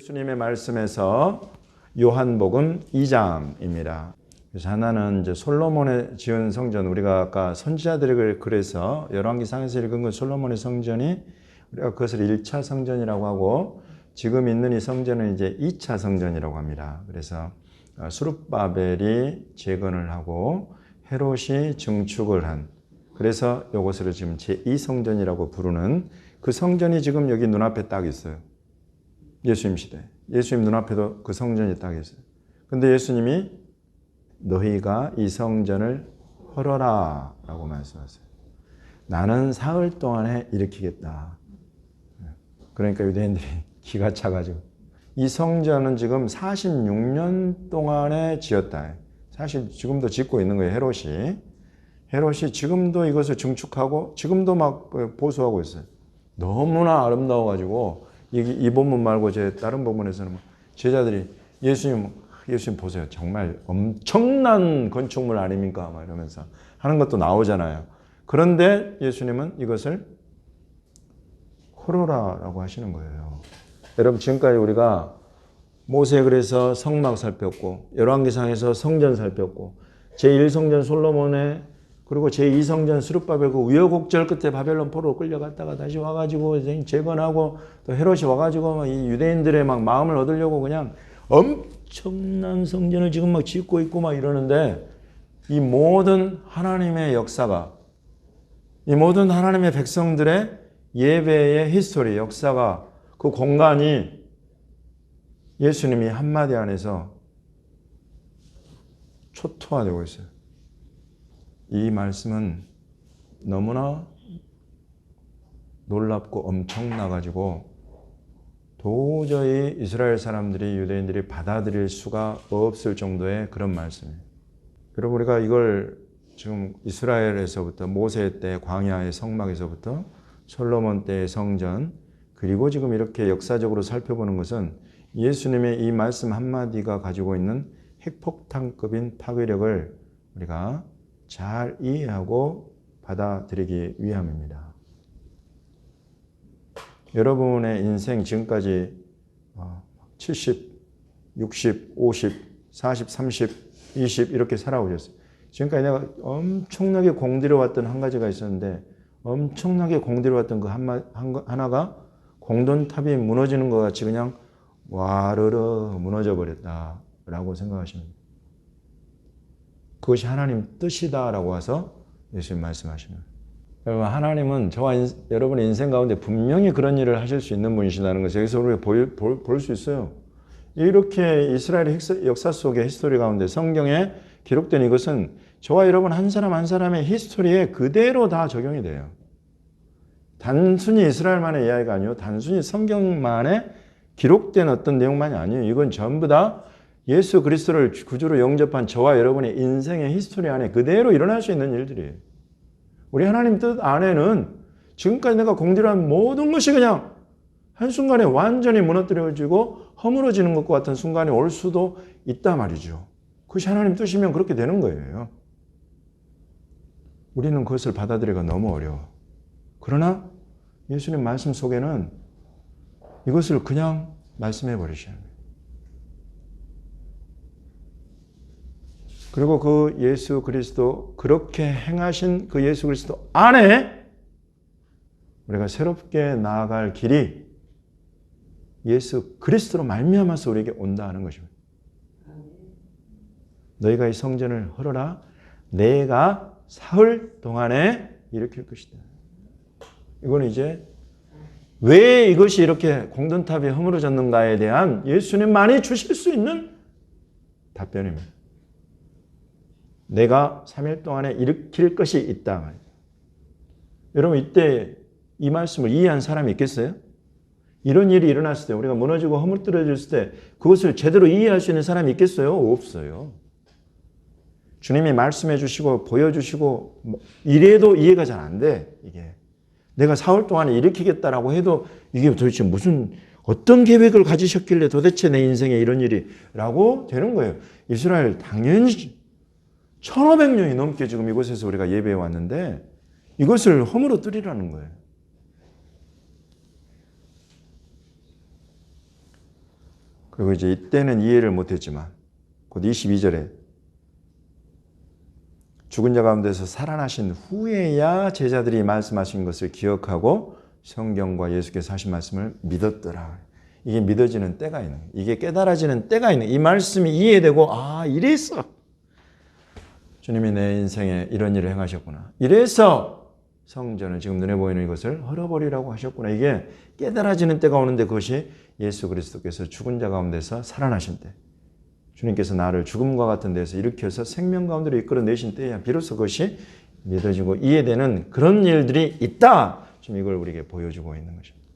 예수님의 말씀에서 요한복음 2장입니다. 그래서 하나는 이제 솔로몬의 지은 성전, 우리가 아까 선지자들을 그래서 열왕기상에서 읽은 그 솔로몬의 성전이 우리가 그것을 1차 성전이라고 하고 지금 있는 이 성전은 이제 2차 성전이라고 합니다. 그래서 스룹바벨이 재건을 하고 헤롯이 증축을 한, 그래서 이것을 지금 제2성전이라고 부르는 그 성전이 지금 여기 눈앞에 딱 있어요. 예수님 시대. 예수님 눈앞에도 그 성전이 딱 있어요. 근데 예수님이 너희가 이 성전을 헐어라 라고 말씀하세요. 나는 사흘 동안에 일으키겠다. 그러니까 유대인들이 기가 차가지고 이 성전은 지금 46년 동안에 지었다. 사실 지금도 짓고 있는 거예요. 헤롯이 지금도 이것을 증축하고 지금도 막 보수하고 있어요. 너무나 아름다워가지고 이 본문 말고 제 다른 본문에서는 제자들이 예수님 보세요. 정말 엄청난 건축물 아닙니까? 막 이러면서 하는 것도 나오잖아요. 그런데 예수님은 이것을 헐어라라고 하시는 거예요. 여러분 지금까지 우리가 모세글에서 성막 살폈고 열왕기상에서 성전 살폈고 제1성전 솔로몬의 그리고 제2성전 스룹바벨 그 우여곡절 끝에 바벨론 포로로 끌려갔다가 다시 와가지고 재건하고 또 헤롯이 와가지고 막 이 유대인들의 막 마음을 얻으려고 그냥 엄청난 성전을 지금 막 짓고 있고 막 이러는데 이 모든 하나님의 역사가 이 모든 하나님의 백성들의 예배의 히스토리 역사가 그 공간이 예수님이 한마디 안에서 초토화되고 있어요. 이 말씀은 너무나 놀랍고 엄청나가지고 도저히 이스라엘 사람들이 유대인들이 받아들일 수가 없을 정도의 그런 말씀이에요. 그리고 우리가 이걸 지금 이스라엘에서부터 모세 때 광야의 성막에서부터 솔로몬 때의 성전 그리고 지금 이렇게 역사적으로 살펴보는 것은 예수님의 이 말씀 한마디가 가지고 있는 핵폭탄급인 파괴력을 우리가 잘 이해하고 받아들이기 위함입니다. 여러분의 인생 지금까지 70, 60, 50, 40, 30, 20 이렇게 살아오셨어요. 지금까지 내가 엄청나게 공들여왔던 한 가지가 있었는데 엄청나게 공들여왔던 그 하나가 공돈탑이 무너지는 것 같이 그냥 와르르 무너져 버렸다라고 생각하시면 됩니다. 그것이 하나님 뜻이다라고 와서 예수님 말씀하시는 거예요. 여러분 하나님은 저와 여러분의 인생 가운데 분명히 그런 일을 하실 수 있는 분이시다는 것을 여기서 우리가 볼 수 있어요. 이렇게 이스라엘의 역사 속의 히스토리 가운데 성경에 기록된 이것은 저와 여러분 한 사람 한 사람의 히스토리에 그대로 다 적용이 돼요. 단순히 이스라엘만의 이야기가 아니고 단순히 성경만에 기록된 어떤 내용만이 아니에요. 이건 전부 다 예수 그리스도를 구주로 영접한 저와 여러분의 인생의 히스토리 안에 그대로 일어날 수 있는 일들이에요. 우리 하나님 뜻 안에는 지금까지 내가 공들여한 모든 것이 그냥 한순간에 완전히 무너뜨려지고 허물어지는 것과 같은 순간이 올 수도 있단 말이죠. 그것이 하나님 뜻이면 그렇게 되는 거예요. 우리는 그것을 받아들이기가 너무 어려워. 그러나 예수님 말씀 속에는 이것을 그냥 말씀해 버리시는 거예요. 그리고 그 예수 그리스도 그렇게 행하신 그 예수 그리스도 안에 우리가 새롭게 나아갈 길이 예수 그리스도로 말미암아서 우리에게 온다 하는 것입니다. 너희가 이 성전을 헐어라 내가 사흘 동안에 일으킬 것이다. 이건 이제 왜 이것이 이렇게 공돈탑이 허물어졌는가에 대한 예수님만이 주실 수 있는 답변입니다. 내가 3일 동안에 일으킬 것이 있다. 여러분 이때 이 말씀을 이해한 사람이 있겠어요? 이런 일이 일어났을 때 우리가 무너지고 허물들어졌을 때 그것을 제대로 이해할 수 있는 사람이 있겠어요? 없어요. 주님이 말씀해 주시고 보여주시고 이래도 이해가 잘 안 돼. 이게 내가 사흘 동안에 일으키겠다라고 해도 이게 도대체 무슨 어떤 계획을 가지셨길래 도대체 내 인생에 이런 일이 라고 되는 거예요. 이스라엘 당연히 1500년이 넘게 지금 이곳에서 우리가 예배해 왔는데 이것을 허물어뜨리라는 거예요. 그리고 이제 이때는 이해를 못했지만 곧 22절에 죽은 자 가운데서 살아나신 후에야 제자들이 말씀하신 것을 기억하고 성경과 예수께서 하신 말씀을 믿었더라. 이게 믿어지는 때가 있는 거예요. 이게 깨달아지는 때가 있는 거예요. 이 말씀이 이해되고 이랬어. 주님이 내 인생에 이런 일을 행하셨구나. 이래서 성전을 지금 눈에 보이는 이것을 헐어버리라고 하셨구나. 이게 깨달아지는 때가 오는데 그것이 예수 그리스도께서 죽은 자 가운데서 살아나신 때. 주님께서 나를 죽음과 같은 데서 일으켜서 생명 가운데로 이끌어내신 때야 비로소 그것이 믿어지고 이해되는 그런 일들이 있다. 지금 이걸 우리에게 보여주고 있는 것입니다.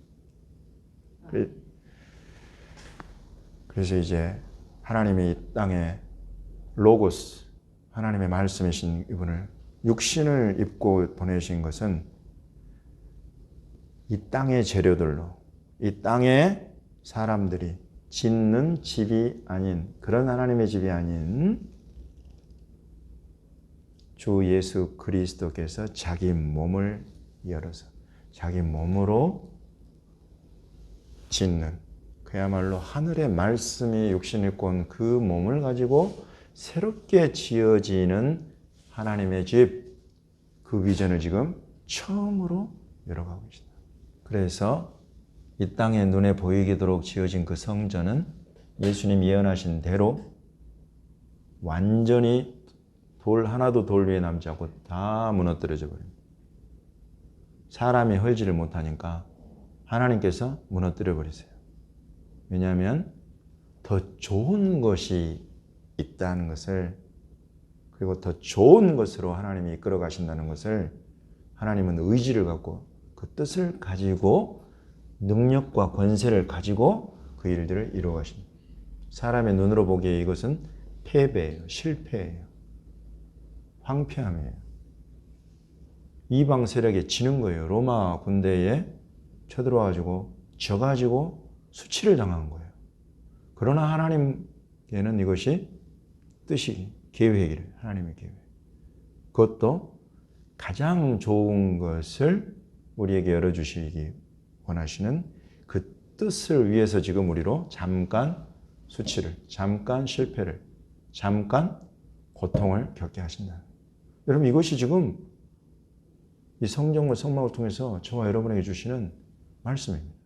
그래서 이제 하나님이 이 땅에 로고스, 하나님의 말씀이신 이분을 육신을 입고 보내신 것은 이 땅의 재료들로, 이 땅의 사람들이 짓는 집이 아닌, 그런 하나님의 집이 아닌 주 예수 그리스도께서 자기 몸을 열어서 자기 몸으로 짓는, 그야말로 하늘의 말씀이 육신 입고 온 그 몸을 가지고 새롭게 지어지는 하나님의 집, 그 비전을 지금 처음으로 열어가고 계십니다. 그래서 이 땅에 눈에 보이도록 지어진 그 성전은 예수님 예언하신 대로 완전히 돌 하나도 돌 위에 남지 않고 다 무너뜨려져 버립니다. 사람이 헐지를 못하니까 하나님께서 무너뜨려 버리세요. 왜냐하면 더 좋은 것이 있다는 것을, 그리고 더 좋은 것으로 하나님이 이끌어 가신다는 것을 하나님은 의지를 갖고 그 뜻을 가지고 능력과 권세를 가지고 그 일들을 이루어 가십니다. 사람의 눈으로 보기에 이것은 패배예요. 실패예요. 황폐함이에요. 이방 세력에 지는 거예요. 로마 군대에 쳐들어와가지고 져가지고 수치를 당한 거예요. 그러나 하나님께는 이것이 뜻이, 계획이래요. 하나님의 계획. 그것도 가장 좋은 것을 우리에게 열어주시기 원하시는 그 뜻을 위해서 지금 우리로 잠깐 수치를, 잠깐 실패를, 잠깐 고통을 겪게 하신다. 여러분, 이것이 지금 이 성경과 성막을 통해서 저와 여러분에게 주시는 말씀입니다.